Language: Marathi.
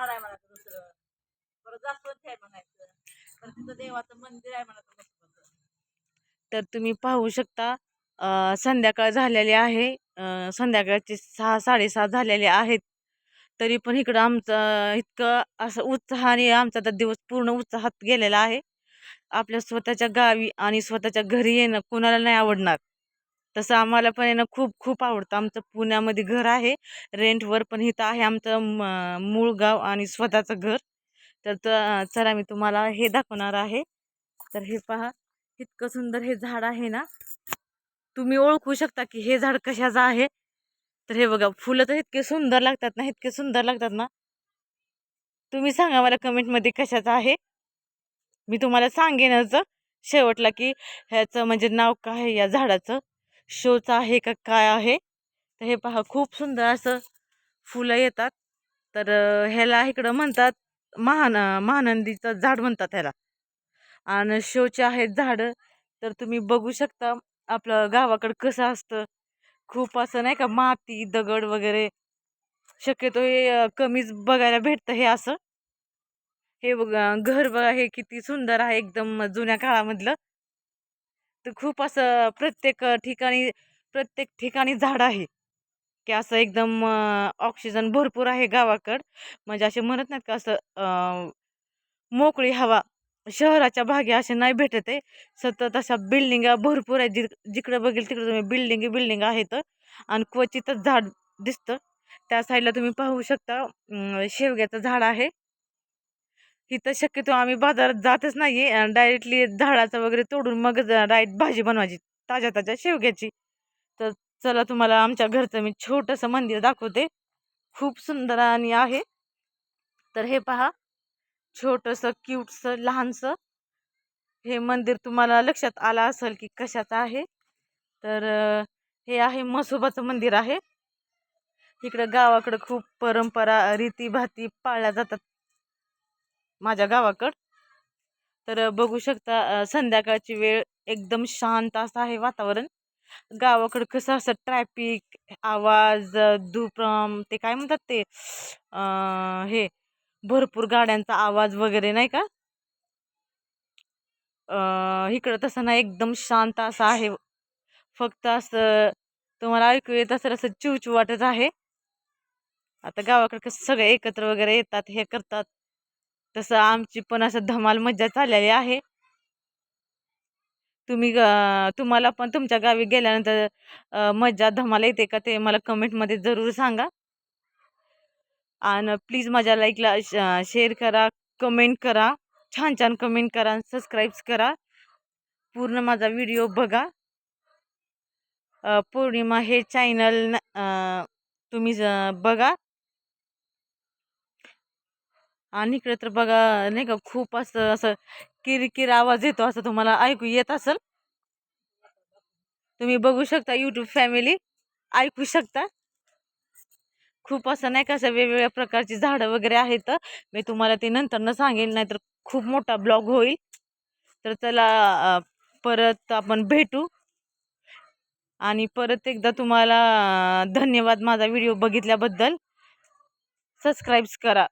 झाड आहे म्हणायचं दुसरं. परत जास्वंदी आहे म्हणायचं. तर तिथं देवाचं मंदिर आहे म्हणायचं मस्त. तर तुम्ही पाहू शकता संध्याकाळ झालेली आहे. संध्याकाळचे 6-6:30 झालेले आहेत. तरी पण इकडं आमचं इतकं असं उत्साहाने आमचा तर दिवस पूर्ण उत्साहात गेलेला आहे. आपल्या स्वतःच्या गावी आणि स्वतःच्या घरी येणं कोणाला नाही आवडणार. तसं आम्हाला पण येणं खूप खूप आवडतं. आमचं पुण्यामध्ये घर आहे रेंटवर, पण इथं आहे आमचं मूळ गाव आणि स्वतःचं घर. तर चला मी तुम्हाला हे दाखवणार आहे. तर हे पहा, इतकं सुंदर हे झाड आहे ना. तुम्ही ओळखू शकता की हे झाड कशाचं आहे. तर हे बघा, फुलं तर इतके सुंदर लागतात ना, इतके सुंदर लागतात ना. तुम्ही सांगा मला कमेंटमध्ये कशाचं आहे. मी तुम्हाला सांगेनच शेवटला की ह्याचं म्हणजे नाव काय आहे या झाडाचं, शोचं आहे का काय आहे. तर हे पहा, खूप सुंदर असं फुलं येतात. तर ह्याला इकडं म्हणतात महानंदीचं झाड म्हणतात ह्याला. आणि शोचे आहेत झाडं. तर तुम्ही बघू शकता आपलं गावाकडं कसं असतं. खूप असं नाही का, माती दगड वगैरे शक्यतो हे कमीच बघायला भेटतं हे असं. हे बघा घर बघा, हे किती सुंदर आहे एकदम जुन्या काळामधलं. तर खूप असं प्रत्येक ठिकाणी झाड आहे की असं एकदम ऑक्सिजन भरपूर आहे गावाकड. म्हणजे असे म्हणत नाहीत का असं मोकळी हवा शहराच्या भागी असे नाही भेटत आहे. सतत अशा बिल्डिंगा भरपूर आहेत. जिकडे बघेल तिकडे तुम्ही बिल्डिंग आहेत आणि क्वचितच झाड दिसतं. त्या साईडला तुम्ही पाहू शकता शेवग्याचं झाड आहे. इथं शक्यतो आम्ही बाजारात जातच नाही आहे. डायरेक्टली झाडाचं वगैरे तोडून मग डायरेक्ट भाजी बनवायची ताज्या ताज्या शेवग्याची. तर चला तुम्हाला आमच्या घरचं मी छोटंसं मंदिर दाखवते. खूप सुंदर आणि आहे. तर हे पहा, छोटंसं क्यूटचं लहानसं हे मंदिर तुम्हाला लक्षात आलं असेल की कशाचं आहे. तर हे आहे म्हसोबाचं मंदिर आहे. इकडं गावाकडं खूप परंपरा रीतीभाती पाळल्या जातात माझ्या गावाकड. तर बघू शकता संध्याकाळची वेळ एकदम शांत असं आहे वातावरण. गावाकडं कसं असं ट्रॅफिक आवाज धूप्रम ते काय म्हणतात ते हे भरपूर गाड्यांचा आवाज वगैरे नाही का. इकडं तसं नाही, एकदम शांत असं आहे. फक्त असं तुम्हाला ऐकू येत असेल असं चिवचिव वाटत आहे. आता गावाकडे कसं सगळे एकत्र वगैरे येतात हे करतात, तसं आमची पण असं धमाल मज्जा चाललेली आहे. तुम्हाला पण तुमच्या गावी गेल्यानंतर मज्जा धमाल येते का ते मला कमेंटमध्ये जरूर सांगा. आणि प्लीज माझ्या लाईकला शेअर करा, कमेंट करा, छान छान कमेंट करा, सबस्क्राईब करा. पूर्ण माझा व्हिडिओ बघा. पौर्णिमा हे चॅनल तुम्ही बघा. आणि इकडे तर बघा नाही का, खूप असं असं किरकिर आवाज येतो, असं तुम्हाला ऐकू येत असेल. तुम्ही बघू शकता यूट्यूब फॅमिली, ऐकू शकता. खूप असं नाही का, असं वेगवेगळ्या प्रकारची झाडं वगैरे आहेत. मी तुम्हाला ते नंतर न सांगेल, नाहीतर खूप मोठा ब्लॉग होईल. तर चला परत आपण भेटू. आणि परत एकदा तुम्हाला धन्यवाद माझा व्हिडिओ बघितल्याबद्दल. सबस्क्राईब करा.